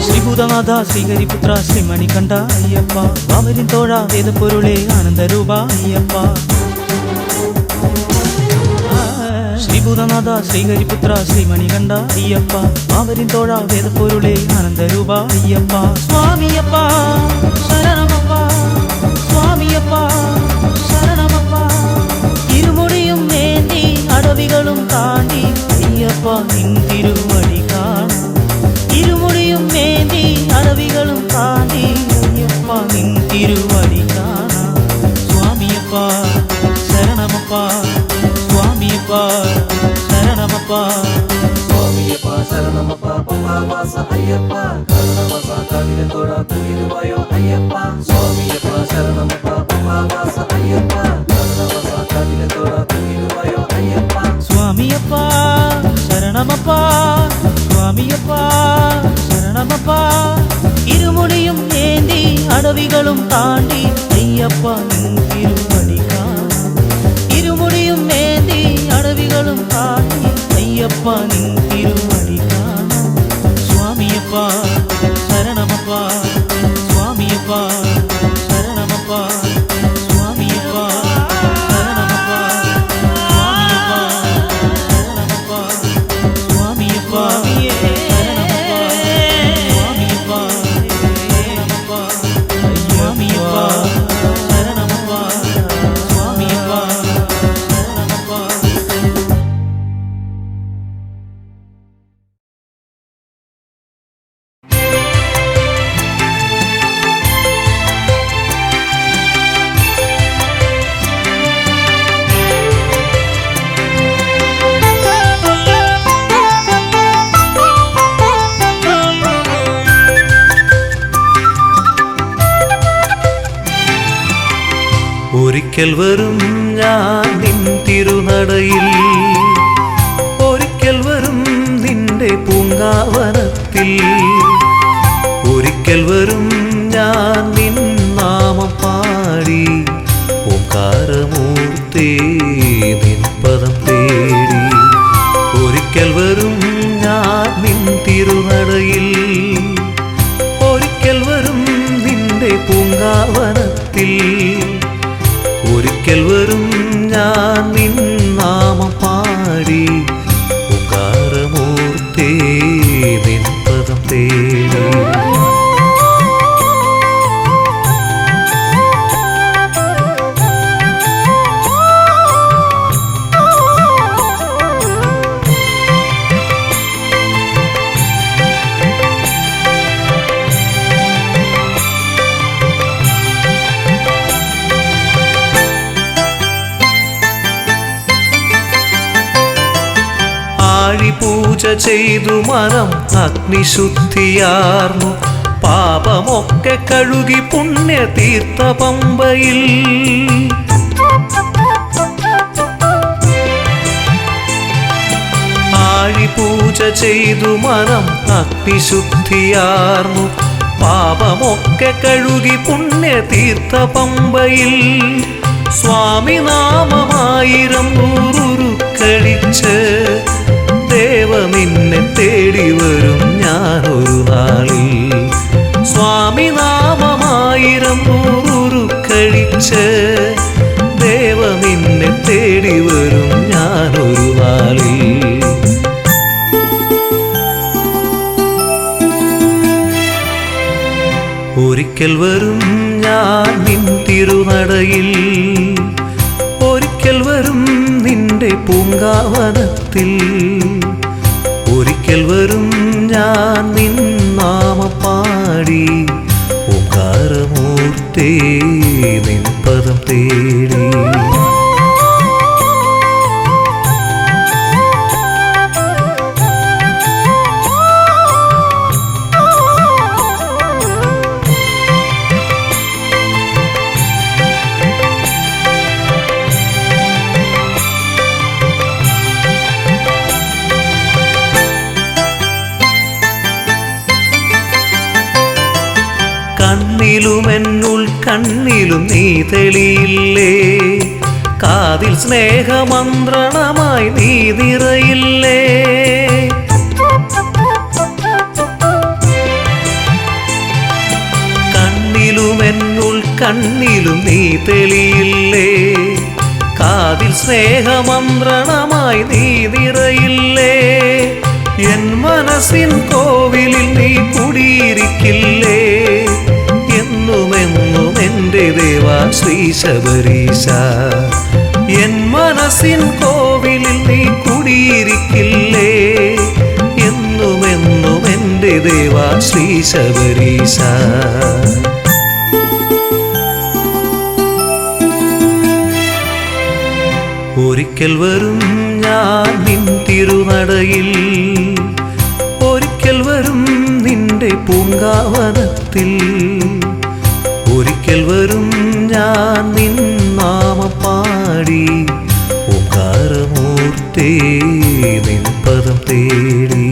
ശ്രീഭൂതനാഥ ശ്രീഹരിപുത്ര ശ്രീമണികണ്ഠ അയ്യപ്പ, വാവരിൻ തോഴ വേദപ്പൊരുളെ ആനന്ദരൂപ അയ്യപ്പ. ശ്രീഭൂതനാഥ ശ്രീഹരിപുത്ര ശ്രീമണികണ്ഠ അയ്യപ്പ, വാവരിൻ തോഴ വേദപ്പൊരുളെ ആനന്ദരൂപ അയ്യപ്പ. സ്വാമിയപ്പ ശരണമപ്പ, സ്വാമിയപ്പ ശരണമപ്പ, ഇരുമുടിയും ഏന്തി അടവികളും താണ്ടി അയ്യപ്പ നിൻ തിരുവടി കാണാം. ഇരുമുടിയും ഏന്തി അടവികളും താണ്ടി അയ്യപ്പ നിൻ തിരുവടി കാണാം. സ്വാമിയപ്പ ശരണമപ്പ, സ്വാമിയപ്പ ശരണമപ്പ. സ്വാമിയപ്പ ശരണമപ്പ പമ്പാവാസ അയ്യപ്പ കാരണവാസ തോഴ കുളിരുവായോ അയ്യപ്പ സ്വാമിയപ്പ ശരണമപ്പ പമ്പാവാസ അയ്യപ്പ കരുണവാസ കാട്ടിലെ തോഴ കുളിരുവായോ അയ്യപ്പ സ്വാമിയപ്പ ശരണമപ്പ സ്വാമിയപ്പ ശരണമപ്പ ഇരുമുടിയും ഏന്തി അടവികളും താണ്ടി അയ്യപ്പ നിൻ തിരുവടി കാണാം ഇരുമുടിയും ഏന്തി അടവികളും താണ്ടി അയ്യപ്പ നിൻ തിരുവടി കാണാം സ്വാമിയപ്പ ശരണമപ്പ സ്വാമിയപ്പ ശരണമപ്പ സ്വാമിയപ്പ ശരണമപ്പ സ്വാമിയപ്പ ഒരിക്കൽ വരും ഞാൻ നിൻ തിരുനടയിൽ ഒരിക്കൽ വരും നിന്റെ പൂങ്കാവനത്തിൽ ഒരിക്കൽ വരും ഞാൻ നിൻ നാമം പാടി ഓംകാരമൂർത്തേ നിൻ പദം തേടി ഒരിക്കൽ വരും ഞാൻ നിൻ തിരുനടയിൽ ഒരിക്കൽ വരും നിന്റെ പൂങ്കാവനത്തിൽ ഒരിക്കൽ വരും ഞാൻ നിൻ നാമം പാടി ഓംകാരമൂർത്തേ നിൻ പദം തേടി പൂജ ചെയ്തു മനം അഗ്നിശുദ്ധിയാർന്നു പാപമൊക്കെ കഴുകി പുണ്യതീർത്ഥ പമ്പയിൽ ആഴിപൂജ ചെയ്തു മനം അഗ്നിശുദ്ധിയാർന്നു പാപമൊക്കെ കഴുകി പുണ്യതീർത്ഥ പമ്പയിൽ സ്വാമി നാമമായിരം നൂറുരുക്കഴിച്ച് ദേവ നിന്നെ തേടി വരും ഞാനൊരു നാളിൽ സ്വാമി നാമമായിരം നൂറുരുക്കഴിച്ച് ദേവ നിന്നെ തേടി വരും ഞാനൊരു നാളിൽ ഒരിക്കൽ വരും ഞാൻ നിൻ തിരുനടയിൽ ഒരിക്കൽ വരും നിന്റെ പൂങ്കാവനത്തിൽ ഒരിക്കൽ വരും ഞാൻ നിൻ നാമം പാടി ഓംകാരമൂർത്തേ നിൻ പദം തേടി കണ്ണിലും എന്നുൾ കണ്ണിലും നീ തെളിയില്ലേ കാതിൽ സ്നേഹമന്ത്രണമായി നീ നിറയില്ലേ കണ്ണിലും എന്നുൾ കണ്ണിലും നീ തെളിയില്ലേ കാതിൽ സ്നേഹമന്ത്രണമായി നീ നിറയില്ലേ എൻ മനസ്സിൻ കോവിലിൽ നീ കുടിയിരിക്കില്ലേ എന്നുമെന്നും എൻ്റെ ദേവാ ശ്രീ ശബരീശ എൻ മനസ്സിൻ കോവിലിൽ നീ കുടിയിരിക്കില്ലേ എന്നുമെന്നും എൻ്റെ ദേവാ ശ്രീ ശബരീശ ഒരിക്കൽ വരും ഞാൻ നിൻ തിരുനടയിൽ ഒരിക്കൽ വരും നിന്റെ പൂങ്കാവനത്തിൽ പൂങ്കാവനത്തിൽ ഒരിക്കൽ വരും ഞാൻ നിൻ നാമം പാടി ഓംകാരമൂർത്തേ നിൻ പദം തേടി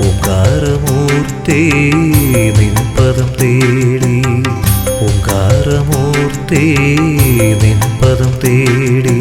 ഓംകാരമൂർത്തേ നിൻ പദം തേടി ഓംകാരമൂർത്തേ നിൻ പദം തേടി.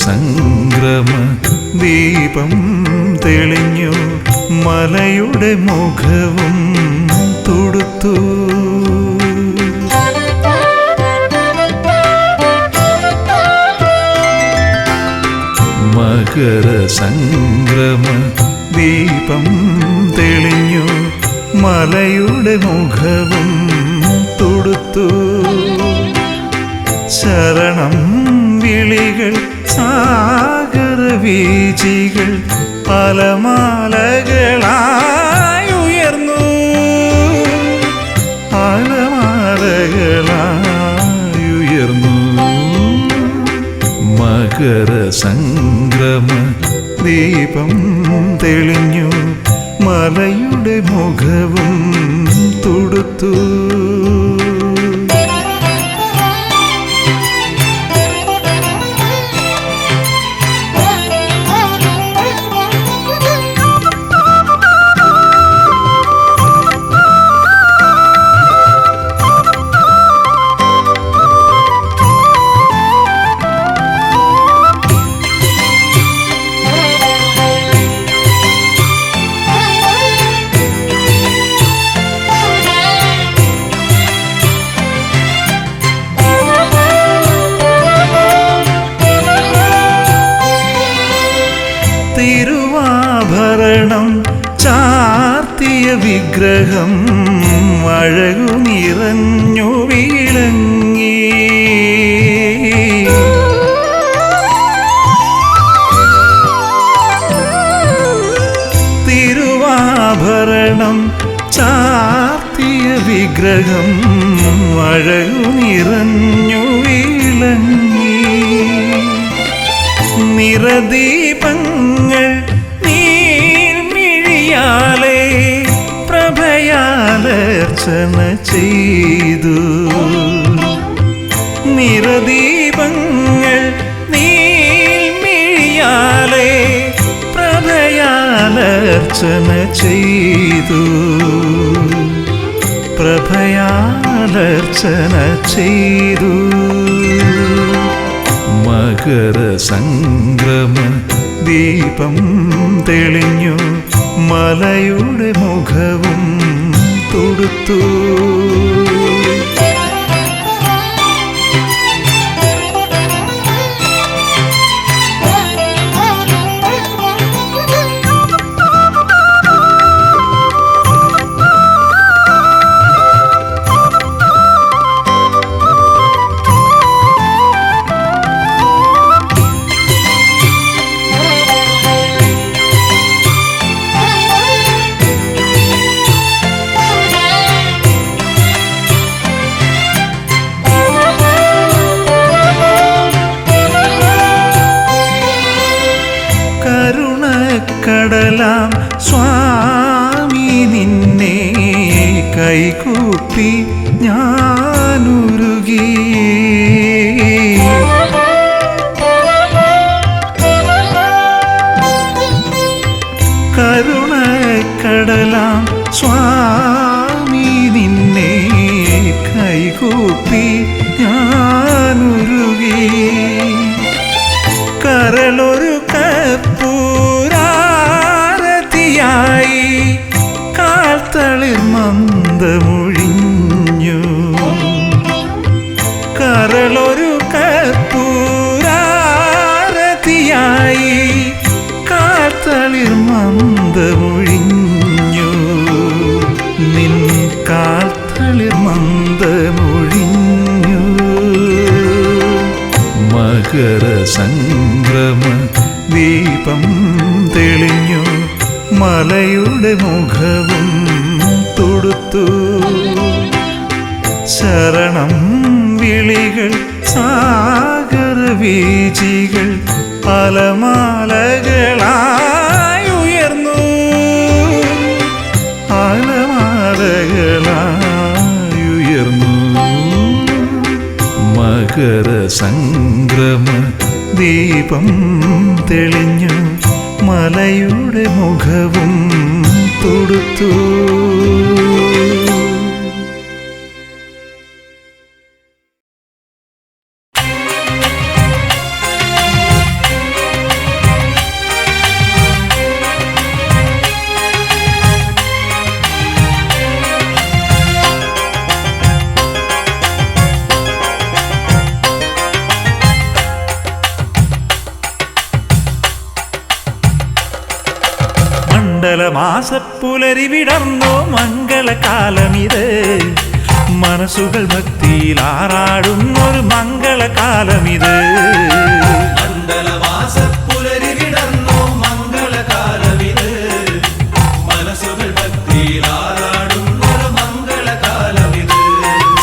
സംക്രമ ദീപം തെളിഞ്ഞു മലയുടെ മുഖവും തുടുത്തു. മകര സംക്രമ ദീപം തെളിഞ്ഞു മലയുടെ മുഖവും തുടുത്തു. ശരണം വിളികൾ സാഗരവീചികൾ അലമാലകളായുയർന്നു. അലമാലകളായുയർന്നു. മകര സംക്രമ ദീപം തെളിഞ്ഞു മലയുടെ മുഖവും തുടുത്തു. തിരുവാഭരണം ചാർത്തിയ വിഗ്രഹം അഴകു നിറഞ്ഞു വിളങ്ങി. തിരുവാഭരണം ചാർത്തിയ വിഗ്രഹം അഴകു നിറഞ്ഞു വിളങ്ങി. നിറദീപങ്ങൾ നീർമിഴിയാലെ പ്രഭയാലർച്ചന ചെയ്തു. നിറദീപങ്ങൾ നീർമിഴിയാലെ പ്രഭയാലർച്ചന ചെയ്തു. പ്രഭയാലർച്ചന ചെയ്തു. മകര സംക്രമ ദീപം തെളിഞ്ഞു മലയുടെ മുഖവും തുടുത്തു. കടലാം സ്വാമി നിന്നെ കൈകൂപ്പി ഞാനുരുകി. കരുണക്കടലാം സ്വാമി നിന്നെ കൈകൂപ്പി ഞാനുരുകി. കരളൊരു കർപ്പൂരാരതിയായി മകര സംക്രമ ദീപം തെളിഞ്ഞു മലയുടെ മുഖവും തൊടുത്തു ശരണം വിളികൾ സാഗരവീചികൾ അലമാലകളായി ഉയർന്നു അലമാലകളായി ഉയർന്നു മകര സംക്രമ ദീപം തെളിഞ്ഞു മലയുടെ മുഖവും തൊടുത്തു. മണ്ഡലമാസപ്പുലരി വിടർന്നോ മംഗളകാലമിത് മനസ്സുകൾ ഭക്തിയിൽ ആറാടുന്നൊരു മംഗളകാലമിത്. മണ്ഡലമാസപ്പുലരി വിടർന്നോ മംഗളകാലമിത് മനസ്സുകൾ ഭക്തിയിൽ ആറാടുന്നൊരു മംഗളകാലമിത്.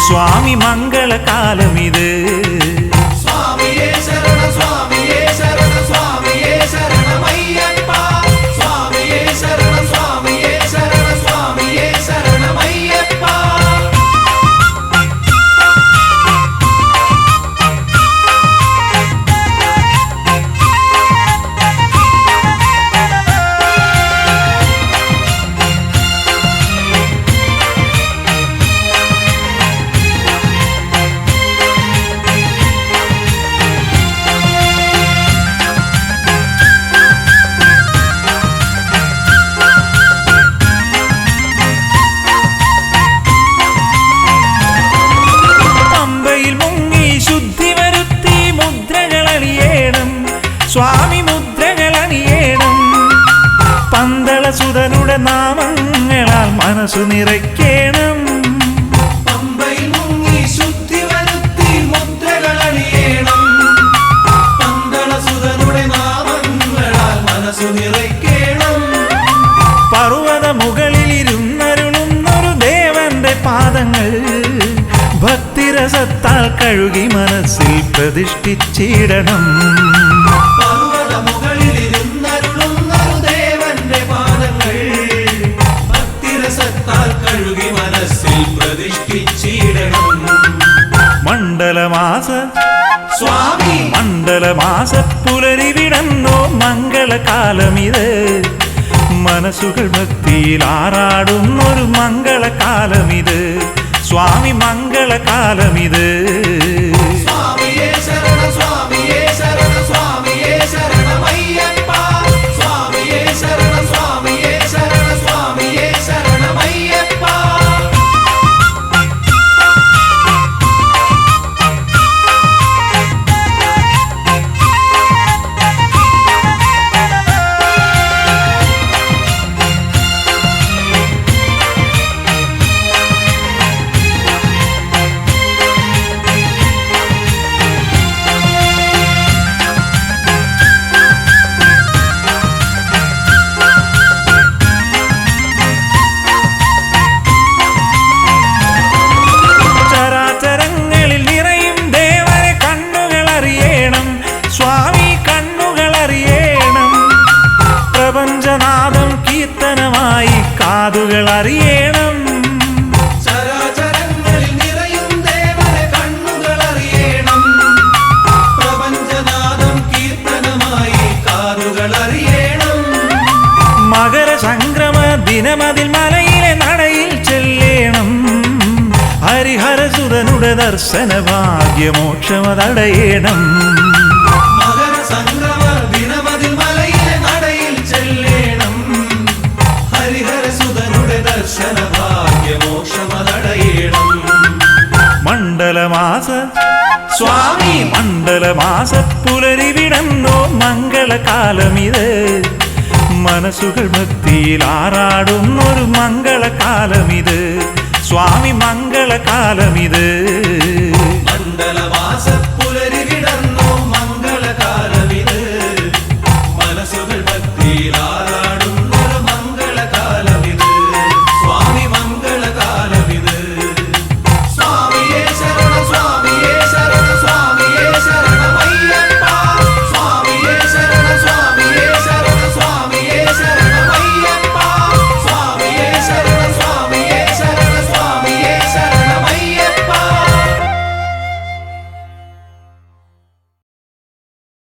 സ്വാമി മംഗളകാലമിത്. സ്വാമിയേ ശരണ സ്വാമിയേ ശരണ സ്വാമിയേ ശരണമയ്യപ്പ സ്വാമിയേ ശരണ സ്വാമിയേ ശരണ സ്വാമിയേ ശരണമയ്യപ്പ. സ്വാമി മുദ്രകളണിയേണം പന്തളസുതനുടെ നാമങ്ങളാൽ മനസ്സു നിറയ്ക്കണം. പമ്പയിൽ മുങ്ങി ശുദ്ധി വരുത്തി മുദ്രകളണിയേണം പന്തളസുതനുടെ നാമങ്ങളാൽ മനസ്സു നിറയ്ക്കണം. പർവ്വത മുകളിലിരുന്നരുളുന്നൊരു ദേവന്റെ പാദങ്ങൾ ഭക്തിരസത്താൽ കഴുകി മനസ്സിൽ പ്രതിഷ്ഠിച്ചിടണം. പർവ്വത മുകളിലിരുന്നരുളുന്നൊരു ദേവന്റെ പാദങ്ങൾ ഭക്തിരസത്താൽ കഴുകി മനസ്സിൽ പ്രതിഷ്ഠിച്ചിടണം. മണ്ഡലമാസ സ്വാമി മണ്ഡലമാസപ്പുലരി വിടന്നോ മംഗളകാലമിത് മനസ്സുകൾ ഭക്തിയിൽ ആറാടുന്നൊരു മംഗളകാലമിത്. സ്വാമി മംഗളകാലമിത്. സ്വാമിയേ ശരണ സ്വാമിയേ ശരണ സ്വാമിയേ ശരണമയ്യപ്പ സ്വാമിയേ ശരണ സ്വാമിയേ ശരണ സ്വാമിയേ ശരണമയ്യപ്പ. കാതുകൾ അറിയണം. ചരാചരങ്ങളിൽ നിറയും ദേവനെ കണ്ണുകൾ അറിയണം പ്രപഞ്ചനാദം കീർത്തനമായി കാതുകൾ അറിയണം. മകര സംക്രമ ദിനമതിൽ മലയിലെ നടയിൽ ചെല്ലേണം ഹരിഹരസുരനുടെ ദർശന ഭാഗ്യമോക്ഷമതടയേണം. മകര സംക്രമ ദിനമതിൽ മലയിലെ നടയിൽ ചെല്ലേണം ഹരിഹരസുതനുടെ ദർശന ഭാഗ്യമോക്ഷമതടയേണം. മണ്ഡലമാസ സ്വാമി മണ്ഡലമാസപ്പുലരി വിടന്നോ മംഗളകാലമിത് മനസ്സുകൾ ഭക്തിയിൽ ആറാടുന്നൊരു മംഗളകാലമിത്. സ്വാമി മംഗളകാലമിത്. മണ്ഡലമാസപ്പുലരി